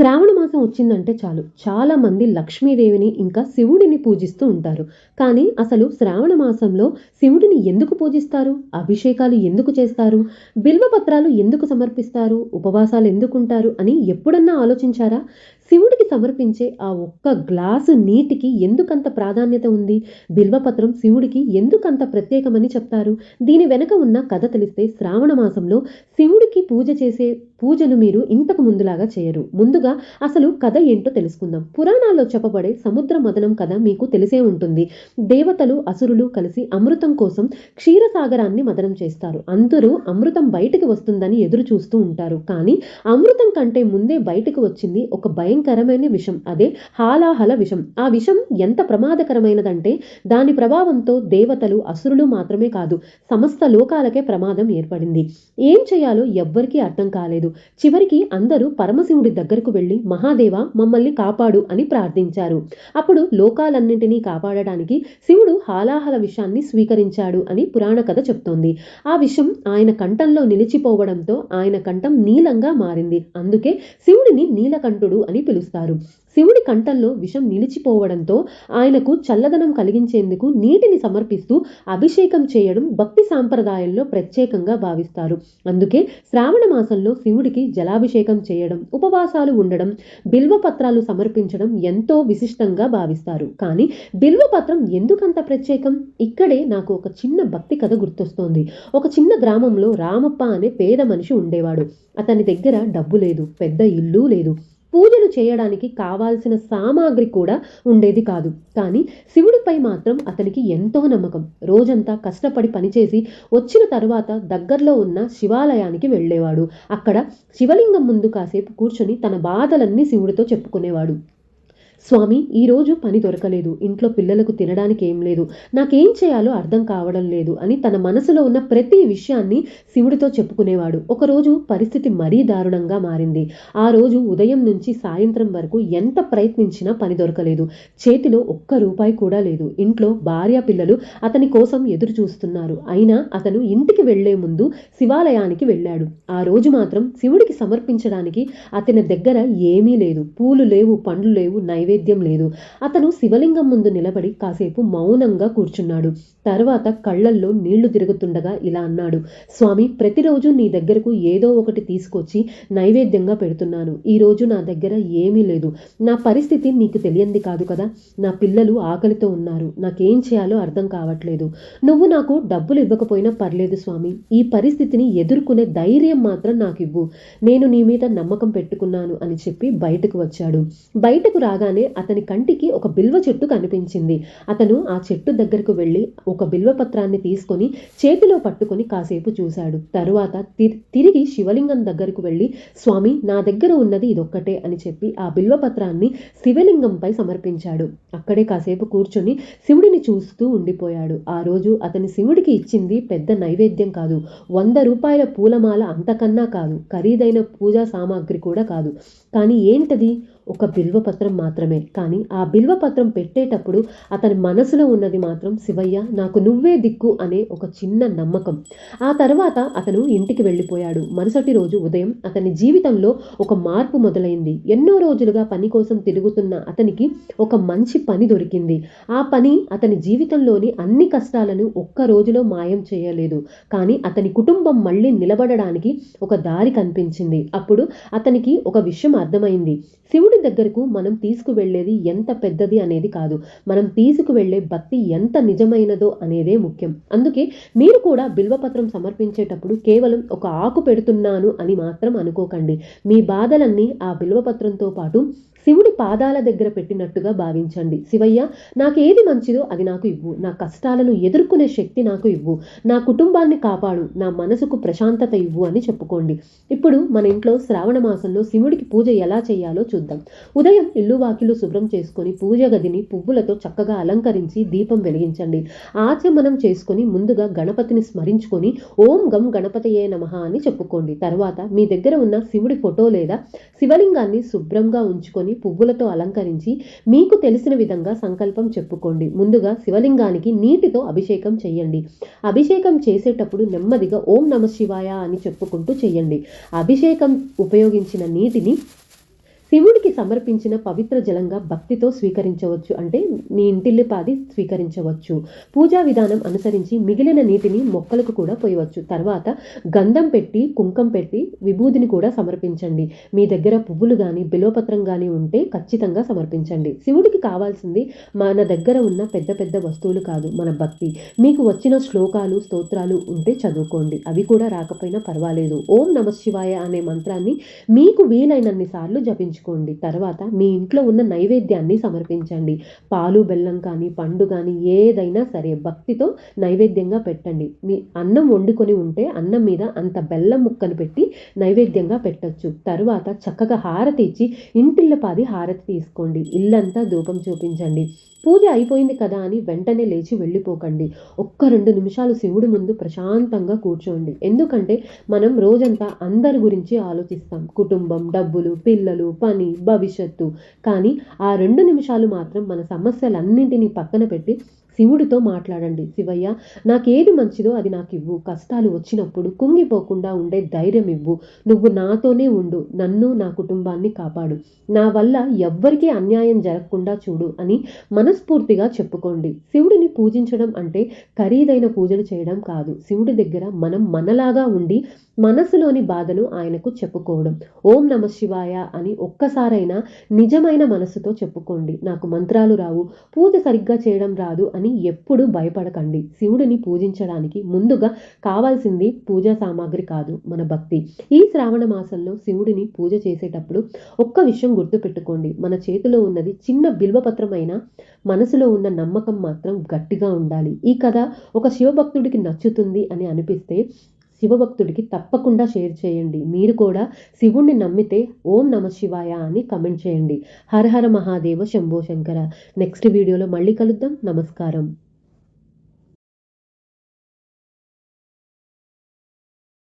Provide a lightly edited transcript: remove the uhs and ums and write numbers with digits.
శ్రావణ మాసం వచ్చిందంటే చాలు చాలామంది లక్ష్మీదేవిని ఇంకా శివుడిని పూజిస్తూ ఉంటారు. కానీ అసలు శ్రావణ మాసంలో శివుడిని ఎందుకు పూజిస్తారు? అభిషేకాలు ఎందుకు చేస్తారు? బిల్వపత్రాలు ఎందుకు సమర్పిస్తారు? ఉపవాసాలు ఎందుకుంటారు అని ఎప్పుడన్నా ఆలోచించారా? శివుడికి సమర్పించే ఆ ఒక్క గ్లాసు నీటికి ఎందుకంత ప్రాధాన్యత ఉంది? బిల్వపత్రం శివుడికి ఎందుకంత ప్రత్యేకమని చెప్తారు? దీని వెనక ఉన్న కథ తెలిస్తే శ్రావణ మాసంలో శివుడికి పూజ చేసే పూజను మీరు ఇంతకు ముందులాగా చేయరు. ముందుగా అసలు కథ ఏంటో తెలుసుకుందాం. పురాణాల్లో చెప్పబడే సముద్ర మథనం కథ మీకు తెలిసే ఉంటుంది. దేవతలు అసురులు కలిసి అమృతం కోసం క్షీరసాగరాన్ని మథనం చేస్తారు. అందరూ అమృతం బయటికి వస్తుందని ఎదురు చూస్తూ ఉంటారు. కానీ అమృతం కంటే ముందే బయటకు వచ్చింది ఒక భయంకరమైన విషం. అదే హాలాహల విషం. ఆ విషం ఎంత ప్రమాదకరమైనదంటే దాని ప్రభావంతో దేవతలు అసురులు మాత్రమే కాదు సమస్త లోకాలకే ప్రమాదం ఏర్పడింది. ఏం చేయాలో ఎవ్వరికీ అర్థం కాలేదు. చివరికి అందరూ పరమశివుడి దగ్గరకు వెళ్లి మహాదేవ మమ్మల్ని కాపాడు అని ప్రార్థించారు. అప్పుడు లోకాలన్నింటినీ కాపాడడానికి శివుడు హాలాహల విషాన్ని స్వీకరించాడు అని పురాణ కథ చెప్తోంది. ఆ విషం ఆయన కంఠంలో నిలిచిపోవడంతో ఆయన కంఠం నీలంగా మారింది. అందుకే శివుడిని నీలకంఠుడు అని పిలుస్తారు. శివుడి కంఠంలో విషం నిలిచిపోవడంతో ఆయనకు చల్లదనం కలిగించేందుకు నీటిని సమర్పిస్తూ అభిషేకం చేయడం భక్తి సాంప్రదాయంలో ప్రత్యేకంగా భావిస్తారు. అందుకే శ్రావణ మాసంలో శివుడికి జలాభిషేకం చేయడం, ఉపవాసాలు ఉండడం, బిల్వపత్రాలు సమర్పించడం ఎంతో విశిష్టంగా భావిస్తారు. కానీ బిల్వపత్రం ఎందుకంత ప్రత్యేకం? ఇక్కడే నాకు ఒక చిన్న భక్తి కథ గుర్తొస్తోంది. ఒక చిన్న గ్రామంలో రామప్ప అనే పేద మనిషి ఉండేవాడు. అతని దగ్గర డబ్బు లేదు, పెద్ద ఇల్లు లేదు, పూజలు చేయడానికి కావాల్సిన సామాగ్రి కూడా ఉండేది కాదు. కానీ శివుడిపై మాత్రం అతనికి ఎంతో నమ్మకం. రోజంతా కష్టపడి పనిచేసి వచ్చిన తరువాత దగ్గరలో ఉన్న శివాలయానికి వెళ్ళేవాడు. అక్కడ శివలింగం ముందు కాసేపు కూర్చొని తన బాధలన్నీ శివుడితో చెప్పుకునేవాడు. స్వామి, ఈరోజు పని దొరకలేదు, ఇంట్లో పిల్లలకు తినడానికి ఏం లేదు, నాకేం చేయాలో అర్థం కావడం లేదు అని తన మనసులో ఉన్న ప్రతి విషయాన్ని శివుడితో చెప్పుకునేవాడు. ఒకరోజు పరిస్థితి మరీ దారుణంగా మారింది. ఆ రోజు ఉదయం నుంచి సాయంత్రం వరకు ఎంత ప్రయత్నించినా పని దొరకలేదు. చేతిలో ఒక్క రూపాయి కూడా లేదు. ఇంట్లో భార్య పిల్లలు అతని కోసం ఎదురు చూస్తున్నారు. అయినా అతను ఇంటికి వెళ్లే ముందు శివాలయానికి వెళ్ళాడు. ఆ రోజు మాత్రం శివుడికి సమర్పించడానికి అతని దగ్గర ఏమీ లేదు. పూలు లేవు, పండ్లు లేవు, నైవేద్యం లేదు. అతను శివలింగం ముందు నిలబడి కాసేపు మౌనంగా కూర్చున్నాడు. తర్వాత కళ్ళల్లో నీళ్లు తిరుగుతుండగా ఇలా అన్నాడు: స్వామి, ప్రతిరోజు నీ దగ్గరకు ఏదో ఒకటి తీసుకొచ్చి నైవేద్యంగా పెడుతున్నాను. ఈరోజు నా దగ్గర ఏమీ లేదు. నా పరిస్థితి నీకు తెలియంది కాదు కదా. నా పిల్లలు ఆకలితో ఉన్నారు. నాకేం చేయాలో అర్థం కావట్లేదు. నువ్వు నాకు డబ్బులు ఇవ్వకపోయినా పర్లేదు స్వామి, ఈ పరిస్థితిని ఎదుర్కొనే ధైర్యం మాత్రం నాకు ఇవ్వు. నేను నీ మీద నమ్మకం పెట్టుకున్నాను అని చెప్పి బయటకు వచ్చాడు. బయటకు రాగానే అతని కంటికి ఒక బిల్వ చెట్టు కనిపించింది. అతను ఆ చెట్టు దగ్గరకు వెళ్లి ఒక బిల్వపత్రాన్ని తీసుకొని చేతిలో పట్టుకొని కాసేపు చూశాడు. తరువాత తిరిగి శివలింగం దగ్గరకు వెళ్లి స్వామి, నా దగ్గర ఉన్నది ఇదొక్కటే అని చెప్పి ఆ బిల్వపత్రాన్ని శివలింగంపై సమర్పించాడు. అక్కడే కాసేపు కూర్చొని శివుడిని చూస్తూ ఉండిపోయాడు. ఆ రోజు అతని శివుడికి ఇచ్చింది పెద్ద నైవేద్యం కాదు, 100 రూపాయల పూలమాల అంతకన్నా కాదు, ఖరీదైన పూజా సామాగ్రి కూడా కాదు. కానీ ఏంటది? ఒక బిల్వపత్రం మాత్రమే. కానీ ఆ బిల్వపత్రం పెట్టేటప్పుడు అతని మనసులో ఉన్నది మాత్రం శివయ్య, నాకు నువ్వే దిక్కు అనే ఒక చిన్న నమ్మకం. ఆ తర్వాత అతను ఇంటికి వెళ్ళిపోయాడు. మరుసటి రోజు ఉదయం అతని జీవితంలో ఒక మార్పు మొదలైంది. ఎన్నో రోజులుగా పని కోసం తిరుగుతున్న అతనికి ఒక మంచి పని దొరికింది. ఆ పని అతని జీవితంలోని అన్ని కష్టాలను ఒక్క రోజులో మాయం చేయలేదు. కానీ అతని కుటుంబం మళ్ళీ నిలబడడానికి ఒక దారి కనిపించింది. అప్పుడు అతనికి ఒక విషయం అర్థమైంది. శివుడి దగ్గరకు మనం తీసుకువెళ్లేది ఎంత పెద్దది అనేది కాదు, మనం తీసుకువెళ్లే భక్తి ఎంత నిజమైనదో అనేదే ముఖ్యం. అందుకే మీరు కూడా బిల్వపత్రం సమర్పించేటప్పుడు కేవలం ఒక ఆకు పెడుతున్నాను అని మాత్రం అనుకోకండి. మీ బాధలన్నీ ఆ బిల్వపత్రంతో పాటు శివుడి పాదాల దగ్గర పెట్టినట్టుగా భావించండి. శివయ్య, నాకేది మంచిదో అది నాకు ఇవ్వు. నా కష్టాలను ఎదుర్కొనే శక్తి నాకు ఇవ్వు. నా కుటుంబాన్ని కాపాడు. నా మనసుకు ప్రశాంతత ఇవ్వు అని చెప్పుకోండి. ఇప్పుడు మన ఇంట్లో శ్రావణ మాసంలో శివుడికి పూజ ఎలా చేయాలో చూద్దాం. ఉదయం ఇల్లు వాకిలు శుభ్రం చేసుకొని పూజ గదిని పువ్వులతో చక్కగా అలంకరించి దీపం వెలిగించండి. ఆచమనం చేసుకొని ముందుగా గణపతిని స్మరించుకొని ఓం గం గణపతయే నమః అని చెప్పుకోండి. తర్వాత మీ దగ్గర ఉన్న శివుడి ఫోటో లేదా శివలింగాన్ని శుభ్రంగా ఉంచుకొని పువ్వులతో అలంకరించి మీకు తెలిసిన విధంగా సంకల్పం చెప్పుకోండి. ముందుగా శివలింగానికి నీటితో అభిషేకం చేయండి. అభిషేకం చేసేటప్పుడు నెమ్మదిగా ఓం నమః శివాయ అని చెప్పుకుంటూ చేయండి. అభిషేకం ఉపయోగించిన నీటిని శివుడికి సమర్పించిన పవిత్ర జలంగా భక్తితో స్వీకరించవచ్చు, అంటే మీ ఇంటిల్లిపాది స్వీకరించవచ్చు. పూజా విధానం అనుసరించి మిగిలిన నీటిని మొక్కలకు కూడా పోయవచ్చు. తర్వాత గంధం పెట్టి, కుంకం పెట్టి, విభూదిని కూడా సమర్పించండి. మీ దగ్గర పువ్వులు కానీ బిల్వపత్రం కానీ ఉంటే ఖచ్చితంగా సమర్పించండి. శివుడికి కావాల్సింది మన దగ్గర ఉన్న పెద్ద పెద్ద వస్తువులు కాదు, మన భక్తి. మీకు వచ్చిన శ్లోకాలు, స్తోత్రాలు ఉంటే చదువుకోండి. అవి కూడా రాకపోయినా పర్వాలేదు. ఓం నమః శివాయ అనే మంత్రాన్ని మీకు వీలైనన్ని సార్లు జపించుకోండి. తర్వాత మీ ఇంట్లో ఉన్న నైవేద్యాన్ని సమర్పించండి. పాలు, బెల్లం కానీ, పండు కానీ ఏదైనా సరే భక్తితో నైవేద్యంగా పెట్టండి. మీ అన్నం వండుకొని ఉంటే అన్నం మీద అంత బెల్లం ముక్కను పెట్టి నైవేద్యంగా పెట్టొచ్చు. తర్వాత చక్కగా హారతి ఇచ్చి ఇంటిల్లపాది హారతి తీసుకోండి. ఇల్లంతా ధూపం చూపించండి. పూజ అయిపోయింది కదా అని వెంటనే లేచి వెళ్ళిపోకండి. ఒక్క 2 నిమిషాలు శివుడి ముందు ప్రశాంతంగా కూర్చోండి. ఎందుకంటే మనం రోజంతా అందరి గురించి ఆలోచిస్తాం, కుటుంబం, డబ్బులు, పిల్లలు, పని, భవిష్యత్తు. కానీ ఆ 2 నిమిషాలు మాత్రం మన సమస్యలన్నింటినీ పక్కన పెట్టి శివుడితో మాట్లాడండి. శివయ్య, నాకేది మంచిదో అది నాకు ఇవ్వు. కష్టాలు వచ్చినప్పుడు కుంగిపోకుండా ఉండే ధైర్యం ఇవ్వు. నువ్వు నాతోనే ఉండు. నన్ను, నా కుటుంబాన్ని కాపాడు. నా వల్ల ఎవ్వరికీ అన్యాయం జరగకుండా చూడు అని మనస్ఫూర్తిగా చెప్పుకోండి. శివుడిని పూజించడం అంటే ఖరీదైన పూజలు చేయడం కాదు. శివుడి దగ్గర మనం మనలాగా ఉండి మనసులోని బాధను ఆయనకు చెప్పుకోవడం. ఓం నమః శివాయ అని ఒక్కసారైనా నిజమైన మనసుతో చెప్పుకోండి. నాకు మంత్రాలు రావు, పూజ సరిగ్గా చేయడం రాదు అని ఎప్పుడు భయపడకండి. శివుడిని పూజించడానికి ముందుగా కావాల్సింది పూజా సామాగ్రి కాదు, మన భక్తి. ఈ శ్రావణ మాసంలో శివుడిని పూజ చేసేటప్పుడు ఒక్క విషయం గుర్తుపెట్టుకోండి. మన చేతిలో ఉన్నది చిన్న బిల్వపత్రం అయినా మనసులో ఉన్న నమ్మకం మాత్రం గట్టిగా ఉండాలి. ఈ కథ ఒక శివభక్తుడికి నచ్చుతుంది అని అనిపిస్తే శివభక్తుడికి తప్పకుండా షేర్ చేయండి. మీరు కూడా శివుణ్ణి నమ్మితే ఓం నమః శివాయ అని కమెంట్ చేయండి. హర హర మహాదేవ శంభో శంకర. నెక్స్ట్ వీడియోలో మళ్ళీ కలుద్దాం. నమస్కారం.